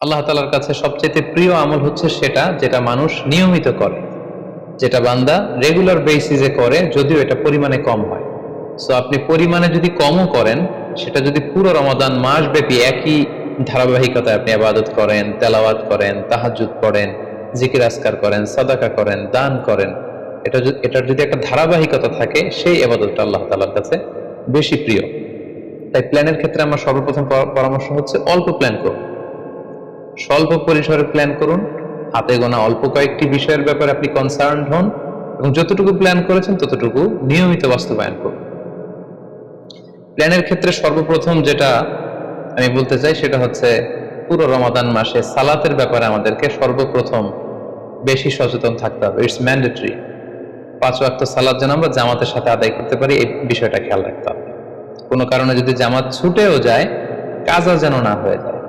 আল্লাহ তাআলার কাছে সবচেয়ে প্রিয় আমল হচ্ছে সেটা যেটা মানুষ নিয়মিত করে, যেটা বান্দা রেগুলার বেসিসে করে, যদিও এটা পরিমাণে কম হয়। সো আপনি পরিমাণে যদি কমও করেন, সেটা যদি পুরো রমাদান মাস ব্যাপী একই ধারাবাহিকতায় আপনি ইবাদত করেন, তেলাওয়াত করেন, তাহাজ্জুদ পড়েন, জিকির আজকার করেন, সাদাকা করেন, দান করেন, এটার যদি একটা ধারাবাহিকতা থাকে, সেই ইবাদতটা আল্লাহ তাআলার কাছে বেশি প্রিয়। তাই প্ল্যানের ক্ষেত্রে আমার সর্বপ্রথম পরামর্শ হচ্ছে অল্প প্ল্যান করুন, স্বল্প পরিসরে প্ল্যান করুন, হাতে গোনা অল্প কয়েকটি বিষয়ের ব্যাপারে আপনি কনসার্ন হন এবং যতটুকু প্ল্যান করেছেন ততটুকু নিয়মিত বাস্তবায়ন করুন। প্ল্যানের ক্ষেত্রে সর্বপ্রথম যেটা আমি বলতে চাই সেটা হচ্ছে পুরো রমাদান মাসে সালাতের ব্যাপারে আমাদেরকে সর্বপ্রথম বেশি সচেতন থাকতে হবে। It's mandatory. 5 ওয়াক্ত সালাত যেন আমরা জামাতের সাথে আদায় করতে পারি, এই বিষয়টা খেয়াল রাখতে হবে। কোনো কারণে যদি জামাত ছুটেও যায়, কাজা যেন না হয়ে যায়।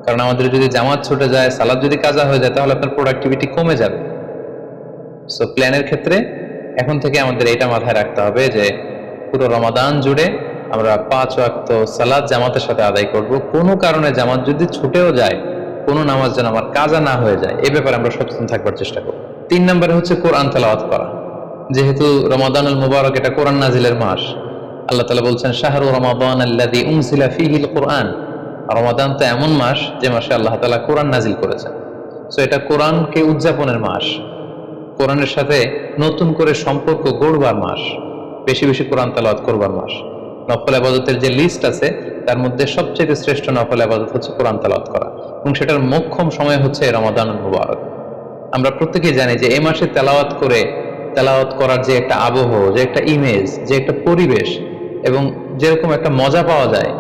কারণ আমাদের যদি জামাত ছুটে যায়, সালাত যদি কাজা হয়ে যায়, তাহলে আপনার প্রোডাক্টিভিটি কমে যাবে। সো প্ল্যানের ক্ষেত্রে এখন থেকে আমাদের এটা মাথায় রাখতে হবে যে পুরো রমাদান জুড়ে আমরা 5 ওয়াক্ত সালাত জামাতের সাথে আদায় করব। কোনো কারণে জামাত যদি ছুটেও যায়, কোনো নামাজ যেন আমার কাজা না হয়ে যায়, এই ব্যাপারে আমরা সচেতন থাকবার চেষ্টা করব। 3 নম্বরে হচ্ছে কোরআন তেলাওয়াত করা। যেহেতু রমাদানুল মুবারক এটা কোরআন নাজিলের মাস, আল্লাহ তাআলা বলছেন শাহরু রমাদান আল্লাযী উনজিলা ফীহিল কুরআন। রমাদান তো এমন মাস যে মাসে আল্লাহ তাআলা কোরআন নাজিল করেছেন। সো এটা কোরআনকে উদযাপনের মাস, কোরআনের সাথে নতুন করে সম্পর্ক গড়বার মাস, বেশি বেশি কোরআন তেলাওয়াত করবার মাস। নফল ইবাদতের যে লিস্ট আছে তার মধ্যে সবচেয়ে শ্রেষ্ঠ নফল ইবাদত হচ্ছে কোরআন তেলাওয়াত করা, এবং সেটার মোক্ষম সময় হচ্ছে রমাদানুল মুবারক। আমরা প্রত্যেকেই জানি যে এই মাসে তেলাওয়াত করার যে একটা আবহ, যে একটা ইমেজ, যে একটা পরিবেশ, এবং যেরকম একটা মজা পাওয়া যায়,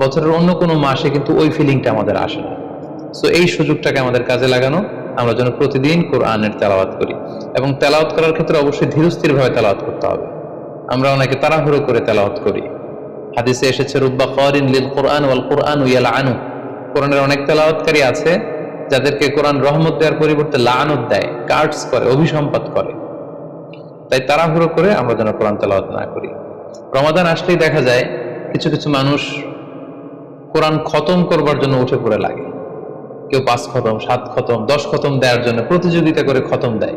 বছরের অন্য কোনো মাসে কিন্তু ওই ফিলিংটা আমাদের আসে না। সো এই সুযোগটাকে আমাদের কাজে লাগানো, আমরা যেন প্রতিদিন কোরআনের তেলাওয়াত করি, এবং তেলাওয়াত করার ক্ষেত্রে অবশ্যই ধীরস্থির ভাবে তেলাওয়াত করতে হবে। আমরা অনেকে তাড়াহুড়ো করে তেলাওয়াত করি। হাদিসে এসেছে রুব্বা কারিন লিল কুরআন ওয়াল কুরআনু ইয়ালআনু। কোরআনের অনেক তেলাওয়াতকারী আছে যাদেরকে কোরআন রহমত দেওয়ার পরিবর্তে লানত দেয়, কার্ডস করে, অভিসম্পাত করে। তাই তাড়াহুড়ো করে আমরা যেন কোরআন তেলাওয়াত না করি। রমাদান আসলেই দেখা যায় কিছু কিছু মানুষ কোরআন খতম করবার জন্য উঠে পড়ে লাগে। কেউ 5 খতম, 7 খতম, 10 খতম দেওয়ার জন্য প্রতিযোগিতা করে খতম দেয়,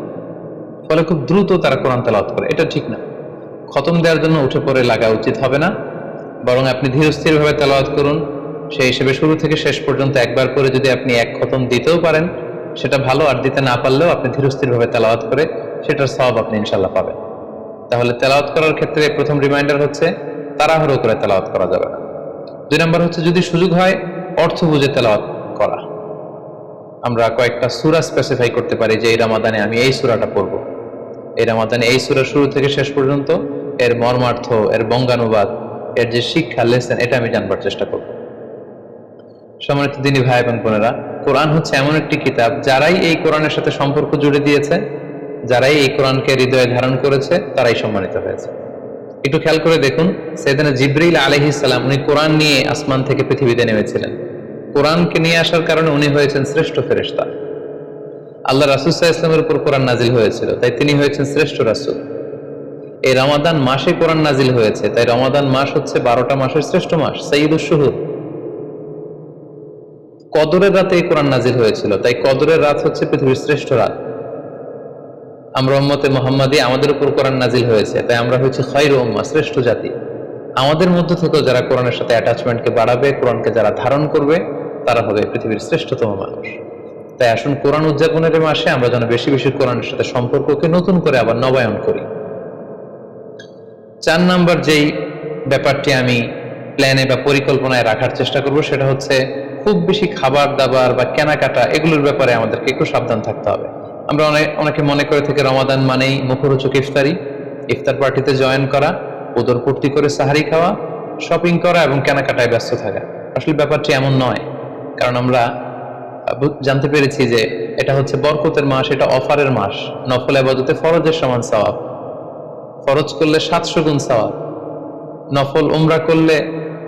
ফলে খুব দ্রুত তারা কোরআন তেলাওয়াত করে। এটা ঠিক না। খতম দেওয়ার জন্য উঠে পড়ে লাগা উচিত হবে না, বরং আপনি ধীরস্থির ভাবে তেলাওয়াত করুন। সেই হিসেবে শুরু থেকে শেষ পর্যন্ত একবার করে যদি আপনি 1 খতম দিতেও পারেন সেটা ভালো, আর দিতে না পারলেও আপনি ধীরস্থির ভাবে তেলাওয়াত করে সেটার সওয়াব আপনি ইনশাআল্লাহ পাবেন। তাহলে তেলাওয়াত করার ক্ষেত্রে প্রথম রিমাইন্ডার হচ্ছে তাড়াহুড়ো করে তেলাওয়াত করা যাবে না। 2 নম্বর হচ্ছে যদি সুযোগ হয় অর্থ বুঝে তেলাওয়াত করা। আমরা কয়েকটা সূরা স্পেসিফাই করতে পারি যে এই রমাদানে আমি এই সূরাটা পড়ব, এই রমাদানে এই সূরা শুরু থেকে শেষ পর্যন্ত এর মর্মার্থ, এর বঙ্গানুবাদ, এর যে শিক্ষা লেসন, এটা আমি জানবার চেষ্টা করব। সম্মানিত দিনী ভাই এবং বোনেরা, কোরআন হচ্ছে এমন একটি কিতাব, যারাই এই কোরআনের সাথে সম্পর্ক জুড়ে দিয়েছে, যারাই এই কোরআনকে হৃদয়ে ধারণ করেছে, তারাই সম্মানিত হয়েছে। একটু খেয়াল করে দেখুন, সাইয়েদনা জিবরিল আলাইহিস সালাম উনি কোরআন নিয়ে আসমান থেকে পৃথিবীতে নেমেছিলেন। কোরআনকে নিয়ে আসার কারণে উনি হয়েছেন শ্রেষ্ঠ ফেরেশতা। আল্লাহ রাসূল সাল্লাল্লাহু আলাইহি ওয়াসাল্লামের উপর কোরআন নাজিল হয়েছিল, তাই তিনি হয়েছেন শ্রেষ্ঠ রাসূল। এই রমাদান মাসে কোরআন নাজিল হয়েছে, তাই রমাদান মাস হচ্ছে 12টা মাসের শ্রেষ্ঠ মাস, সাইয়্যিদুশ শুহুর। কদরের রাতে এই কোরআন নাজিল হয়েছিল, তাই কদরের রাত হচ্ছে পৃথিবীর শ্রেষ্ঠ রাত। আমরা উম্মতে মুহাম্মাদি, আমাদের উপর কোরআন নাজিল হয়েছে, তাই আমরা হচ্ছে খায়রু উম্মাহ, শ্রেষ্ঠ জাতি। আমাদের মধ্য থেকেও যারা কোরআনের সাথে অ্যাটাচমেন্টকে বাড়াবে, কোরআনকে যারা ধারণ করবে, তারা হবে পৃথিবীর শ্রেষ্ঠতম মানুষ। তাই আসুন কোরআন উদযাপনের মাসে আমরা যেন বেশি বেশি কোরআনের সাথে সম্পর্ককে নতুন করে আবার নবায়ন করি। 4 নাম্বার যেই ব্যাপারটি আমি প্ল্যানে বা পরিকল্পনায় রাখার চেষ্টা করব সেটা হচ্ছে খুব বেশি খাবার দাবার বা কেনাকাটা, এগুলোর ব্যাপারে আমাদেরকে একটু সাবধান থাকতে হবে। আমরা অনেকে মনে করে থেকে রমাদান মানেই মুখরোচক ইফতারি, ইফতার পার্টিতে জয়েন করা, উদর পূর্তি করে সাহারি খাওয়া, শপিং করা এবং কেনাকাটায় ব্যস্ত থাকা। আসলে ব্যাপারটি এমন নয়, কারণ আমরা জানতে পেরেছি যে এটা হচ্ছে বরকতের মাস, এটা অফারের মাস। নফল ইবাদতে ফরজের সমান সওয়াব, ফরজ করলে 700 গুণ সওয়াব, নফল উমরা করলে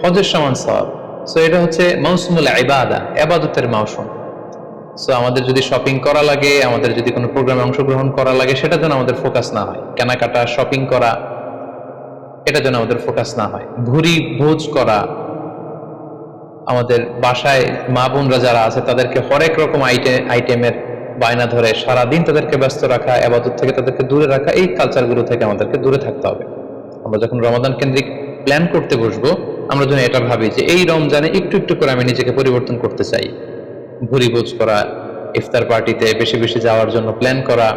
হজের সমান সওয়াব। সো এটা হচ্ছে মৌসুমুল ইবাদা, ইবাদতের মৌসুম। সো আমাদের যদি শপিং করা লাগে, আমাদের যদি কোনো প্রোগ্রামে অংশগ্রহণ করা লাগে, সেটা যেন আমাদের ফোকাস না হয়। কেনাকাটা, শপিং করা, এটা যেন আমাদের ফোকাস না হয়। ভুরি ভোজ করা, আমাদের বাসায় মা বোনরা যারা আছে তাদেরকে হরেক রকম আইটেমের বায়না ধরে সারাদিন তাদেরকে ব্যস্ত রাখা, আবাদত থেকে তাদেরকে দূরে রাখা, এই কালচারগুলো থেকে আমাদেরকে দূরে থাকতে হবে। আমরা যখন রমাদান কেন্দ্রিক প্ল্যান করতে বসবো, আমরা যেন এটা ভাবি যে এই রমজানে একটু একটু করে আমি নিজেকে পরিবর্তন করতে চাই। ভুরিভোজ করা, ইফতার পার্টিতে বেশি বেশি যাওয়ার জন্য প্ল্যান করা,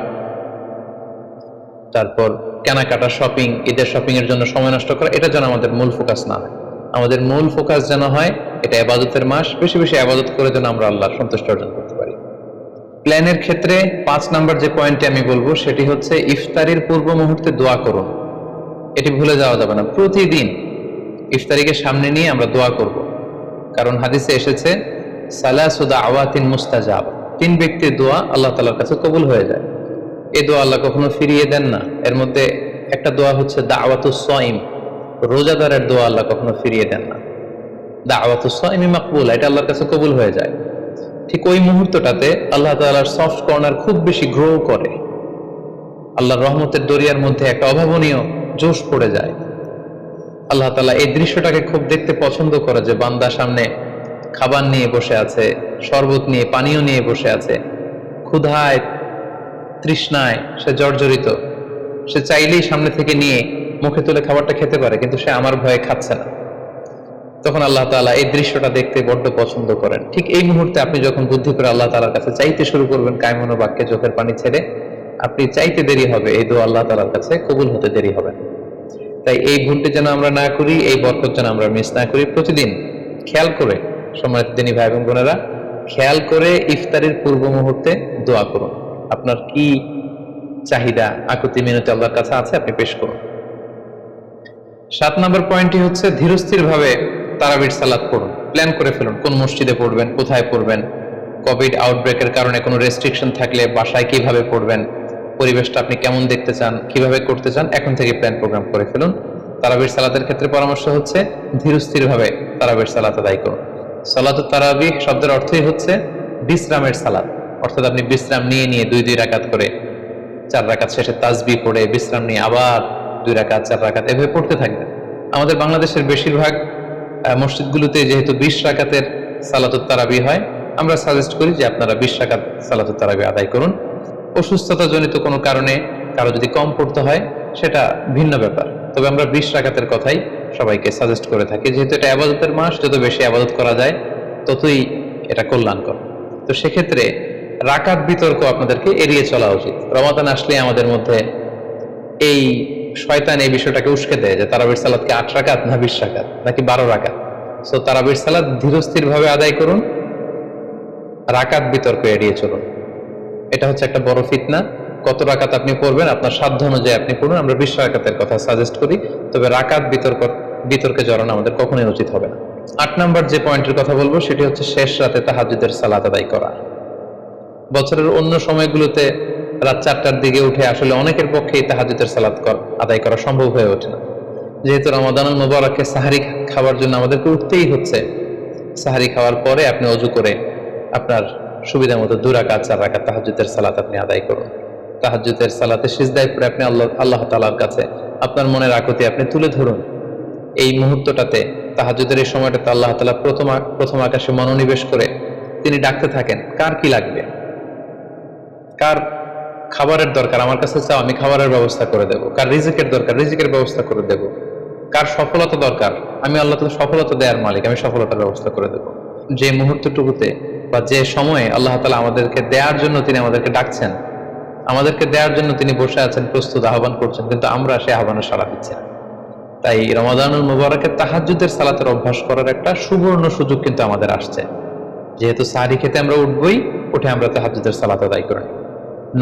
তারপর কেনাকাটা, শপিং, ঈদের শপিং এর জন্য সময় নষ্ট করা, এটা যেন আমাদের মূল ফোকাস না হয়। আমাদের মূল ফোকাস যেন হয় এটা ইবাদতের মাস, বেশি বেশি ইবাদত করে যেন আমরা আল্লাহর সন্তুষ্টি অর্জন করতে পারি। প্ল্যানের ক্ষেত্রে 5 নাম্বার যে পয়েন্টটি আমি বলবো সেটি হচ্ছে ইফতারির পূর্ব মুহূর্তে দোয়া করুন। এটি ভুলে যাওয়া যাবে না। প্রতিদিন ইফতারিকে সামনে নিয়ে আমরা দোয়া করব, কারণ হাদিসে এসেছে সালাসু দাওয়াতিন মুস্তাজাব, 3 ব্যক্তির দোয়া আল্লাহ তাআলার কাছে কবুল হয়ে যায়। এই দোয়া আল্লাহ কখনো ফিরিয়ে দেন না। এর মধ্যে একটা দোয়া হচ্ছে দাওয়াতুস সাইম, রোজাদারের দোয়া আল্লাহ কখনো ফিরিয়ে দেন না। দাওয়াতুস সাইমি মাকবুলা, এটা আল্লাহর কাছে কবুল হয়ে যায়। ঠিক ওই মুহূর্তটাতে আল্লাহ তাআলার সফট কর্নার খুব বেশি গ্রো করে, আল্লাহর রহমতের দরিয়ার মধ্যে একটা অভাবনীয় জোশ পড়ে যায়। আল্লাহ তাআলা এই দৃশ্যটাকে খুব দেখতে পছন্দ করে যে বান্দা সামনে খাবার নিয়ে বসে আছে, শরবত নিয়ে, পানীয় নিয়ে বসে আছে, ক্ষুধায় তৃষ্ণায় সে জর্জরিত, সে চাইলেই সামনে থেকে নিয়ে মুখে তুলে খাবারটা খেতে পারে, কিন্তু সে আমার ভয়ে খাচ্ছে না। তখন আল্লাহ তাআলা এই দৃশ্যটা দেখতে বড্ড পছন্দ করেন। ঠিক এই মুহূর্তে আপনি যখন বুদ্ধি করে আল্লাহ তাআলার কাছে চাইতে শুরু করবেন, কায়মনো বাক্যে চোখের পানি ছেড়ে, আপনি চাইতে দেরি হবে, এই দোয়া আল্লাহ তাআলার কাছে কবুল হতে দেরি হবে। তাই এই ভুলটি যেন আমরা না করি, এই বরকত যেন আমরা মিস না করি। প্রতিদিন খেয়াল করে, সম্মানিত দিনী ভাই এবং বোনেরা, খেয়াল করে ইফতারের পূর্ব মুহূর্তে দোয়া করুন। আপনার কি চাহিদা, আকুতি মিনতি আল্লাহর কাছে আছে, আপনি পেশ করুন। 7 নম্বর পয়েন্টটি হচ্ছে ধীরস্থির ভাবে তারাবির সালাত পড়ুন। প্ল্যান করে ফেলুন কোন মসজিদে পড়বেন, কোথায় পড়বেন, কোভিড আউটব্রেকের কারণে কোনো রেস্ট্রিকশন থাকলে বাসায় কিভাবে পড়বেন, পরিবেশটা আপনি কেমন দেখতে চান, কিভাবে করতে চান, এখন থেকে প্ল্যান প্রোগ্রাম করে ফেলুন। তারাবির সালাতের ক্ষেত্রে পরামর্শ হচ্ছে ধীরস্থির ভাবে তারাবির সালাত আদায় করুন। সালাতুত তারাবিহ শব্দের অর্থই হচ্ছে বিশ্রামের সালাত, অর্থাৎ আপনি বিশ্রাম নিয়ে নিয়ে 2 রাকাত করে 4 রাকাত শেষে তাসবিহ পড়ে বিশ্রাম নিয়ে আবার 2 রাকাত 4 রাকাত এভাবে পড়তে থাকবেন। আমাদের বাংলাদেশের বেশিরভাগ মসজিদগুলোতে যেহেতু 20 রাকাতের সালাতুত তারাবিহ হয়, আমরা সাজেস্ট করি যে আপনারা 20 রাকাত সালাতুত তারাবিহ আদায় করুন। অসুস্থতাজনিত কোনো কারণে কারো যদি কম পড়তে হয় সেটা ভিন্ন ব্যাপার, তবে আমরা 20 রাকাতের কথাই সবাইকে সাজেস্ট করে থাকি, যেহেতু এটা ইবাদতের মাস, যত বেশি ইবাদত করা যায় ততই এটা কল্যাণকর। তো সেক্ষেত্রে রাকাত বিতর্ক আপনাদেরকে এড়িয়ে চলা উচিত। রমাদান আসলে আমাদের মধ্যে এই শয়তান এই বিষয়টাকে উস্কে দেয় যে তারাবির সালাতকে 8 রাকাত না 20 রাকাত নাকি 12 রাকাত। সো তারাবির সালাত ধীরস্থির ভাবে আদায় করুন, রাকাত বিতর্ক এড়িয়ে চলুন। এটা হচ্ছে একটা বড় ফিতনা। কত রাকাত আপনি পড়বেন আপনার সাধ্য অনুযায়ী আপনি পড়ুন। আমরা 20 রাকাতের কথা সাজেস্ট করি, তবে রাকাত বিতর্কে জড়ানো আমাদের কখনোই উচিত হবে না। 8 নাম্বার যে পয়েন্টের কথা বলবো সেটি হচ্ছে শেষ রাতে তাহাজ্জুদের সালাত আদায় করা। বছরের অন্য সময়গুলোতে রাত 4টার দিকে উঠে আসলে অনেকের পক্ষেই তাহাজ্জুদের সালাত আদায় করা সম্ভব হয়ে ওঠে না। যেহেতু রমাদানুল মুবারকে সাহারি খাওয়ার জন্য আমাদেরকে উঠতেই হচ্ছে, সাহারি খাওয়ার পরে আপনি ওযু করে আপনার সুবিধা মতো 2 রাকাত 4 রাকাত তাহাজ্জুদের সালাত আপনি আদায় করুন। তাহাজ্জুদের সালাতে সিজদায় পড়ে আপনি আল্লাহ তাআলার কাছে আপনার মনের আকুতি আপনি তুলে ধরুন। এই মুহূর্তটাতে, তাহাজ্জুদের এই সময়টাতে আল্লাহ তাআলা প্রথম আকাশে মনোনিবেশ করে তিনি ডাকতে থাকেন, কার কি লাগবে, কার খাবারের দরকার আমার কাছে চাও, আমি খাবারের ব্যবস্থা করে দেব, কার রিজিকের দরকার রিজিকের ব্যবস্থা করে দেব, কার সফলতা দরকার, আমি আল্লাহ তাআলা সফলতা দেওয়ার মালিক, আমি সফলতার ব্যবস্থা করে দেব। যে মুহূর্তটুকুতে বা যে সময়ে আল্লাহ তাআলা আমাদেরকে দেওয়ার জন্য তিনি আমাদেরকে ডাকছেন, আমাদেরকে দেওয়ার জন্য তিনি বসে আছেন, প্রস্তুত, আহ্বান করছেন, কিন্তু আমরা সেই আহ্বানে সাড়া দিচ্ছি না। তাই রমাদানুল মুবারকে তাহাজ্জুদের সালাতের অভ্যাস করার একটা সুবর্ণ সুযোগ কিন্তু আমাদের আসছে। যেহেতু সাহারি খেতে আমরা উঠবই, উঠে আমরা তাহাজ্জুদের সালাত আদায় করে নিই।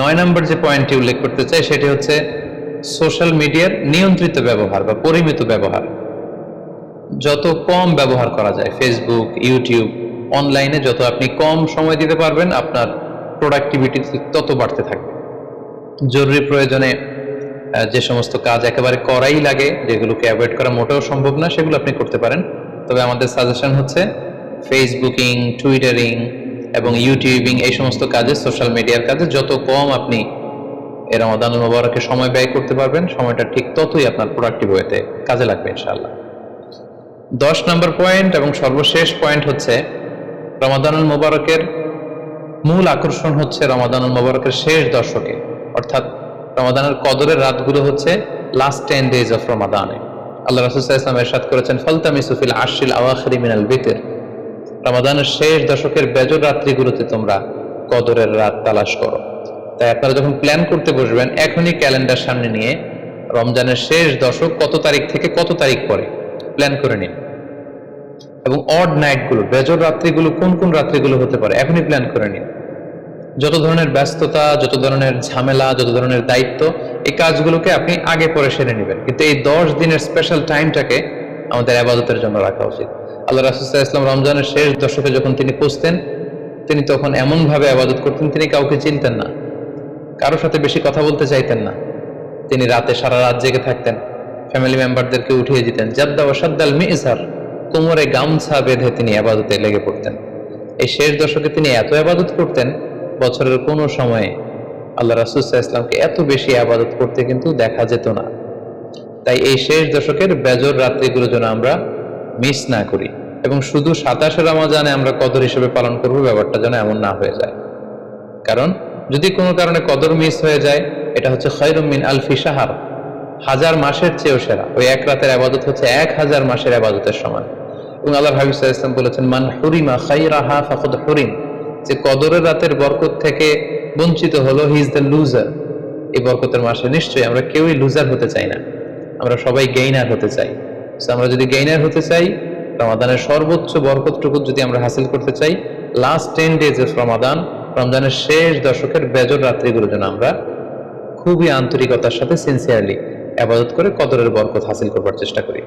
9 নম্বর যে পয়েন্টটি উল্লেখ করতে চাই সেটি হচ্ছে সোশ্যাল মিডিয়ার নিয়ন্ত্রিত ব্যবহার বা পরিমিত ব্যবহার। যত কম ব্যবহার করা যায়, ফেসবুক, ইউটিউব, অনলাইনে যত আপনি কম সময় দিতে পারবেন, আপনার প্রোডাক্টিভিটি তত বাড়তে থাকবে। জরুরি প্রয়োজনে যে সমস্ত কাজ একেবারে করাই লাগে, যেগুলোকে অ্যাভয়েড করা মোটেও সম্ভব না, সেগুলো আপনি করতে পারেন। তবে আমাদের সাজেশন হচ্ছে ফেসবুকিং, টুইটারিং এবং ইউটিউবিং, এই সমস্ত কাজে, সোশ্যাল মিডিয়ার কাজে যত কম আপনি এই রমাদানুল মুবারকে সময় ব্যয় করতে পারবেন, সময়টা ঠিক ততই আপনার প্রোডাক্টিভ ওয়েতে কাজে লাগবে ইনশাআল্লাহ। 10 নম্বর পয়েন্ট এবং সর্বশেষ পয়েন্ট হচ্ছে রমাদানুল মুবারকের মূল আকর্ষণ হচ্ছে রমাদানুল মুবারকের শেষ দশকে, অর্থাৎ রমাদানের কদরের রাতগুলো হচ্ছে লাস্ট 10 days অফ রমাদানে। আল্লাহ রাসূল সাল্লাল্লাহু আলাইহি ওয়াসাল্লাম ইরশাদ করেছেন, ফালতামিসু ফিল আশরিল আওয়াখিরি মিনাল বিতর, রমাদানের শেষ দশকের বেজর রাত্রিগুলোতে তোমরা কদরের রাত তালাশ করো। তাই আপনারা যখন প্ল্যান করতে বসবেন, এখনই ক্যালেন্ডার সামনে নিয়ে রমজানের শেষ দশক কত তারিখ থেকে কত তারিখ পরে প্ল্যান করে নিন, এবং অড নাইটগুলো, বেজর রাত্রিগুলো কোন কোন রাত্রিগুলো হতে পারে এখনই প্ল্যান করে নিন। যত ধরনের ব্যস্ততা, যত ধরনের ঝামেলা, যত ধরনের দায়িত্ব, এই কাজগুলোকে আপনি আগে পরে সেরে নেবেন, কিন্তু এই 10 দিনের স্পেশাল টাইমটাকে আমাদের ইবাদতের জন্য রাখা উচিত। আল্লাহ রাসূল সাল্লাল্লাহু আলাইহি ওয়াসাল্লাম রমজানের শেষ দশকে যখন তিনি পৌঁছতেন, তিনি তখন এমন ভাবে ইবাদত করতেন, তিনি কাউকে চিনতেন না, কারোর সাথে বেশি কথা বলতে চাইতেন না। তিনি রাতে সারা রাত জেগে থাকতেন, ফ্যামিলি মেম্বারদেরকে উঠিয়ে দিতেন, জাদ্দা ওয়া শাদ্দাল মিজহার, কোমরে গামছা বেঁধে তিনি ইবাদতে লেগে পড়তেন। এই শেষ দশকে তিনি এত ইবাদত করতেন, বছরের কোনো সময়ে আল্লাহ রাসূল সাল্লাল্লাহু আলাইহি ওয়াসাল্লামকে এত বেশি ইবাদত করতে কিন্তু দেখা যেত না। তাই এই শেষ দশকের বেজর রাত্রিগুলো যেন আমরা মিস না করি, এবং শুধু 27 রমজানে আমরা কদর হিসেবে পালন করব, ব্যাপারটা যেন এমন না হয়ে যায়। কারণ যদি কোনো কারণে কদর মিস হয়ে যায়, এটা হচ্ছে খায়রুম মিন আলফি শাহর, 1000 মাসের চেয়েও সেরা। ওই এক রাতের ইবাদত হচ্ছে 1000 মাসের ইবাদতের সমান। এবং আল্লাহর হাবিব সাল্লাল্লাহু আলাইহি ওয়াসাল্লাম বলেছেন, মান হুরিমা খায়রাহা ফাকাদ হুরিম, যে কদরের রাতের বরকত থেকে বঞ্চিত হলো, হি ইজ দ্য লুজার। এই বরকতের মাসে নিশ্চয়ই আমরা কেউই লুজার হতে চাই না, আমরা সবাই গেইনার হতে চাই। সো আমরা যদি গেইনার হতে চাই, রমাদানের সর্বোচ্চ বরকতটুকু যদি আমরা হাসিল করতে চাই, লাস্ট 10 days অফ রমাদান, রমজানের শেষ দশকের বেজর রাত্রিগুলো যেন আমরা খুবই আন্তরিকতার সাথে সিনসিয়ারলি ইবাদত করে কদরের বরকত হাসিল করবার চেষ্টা করি।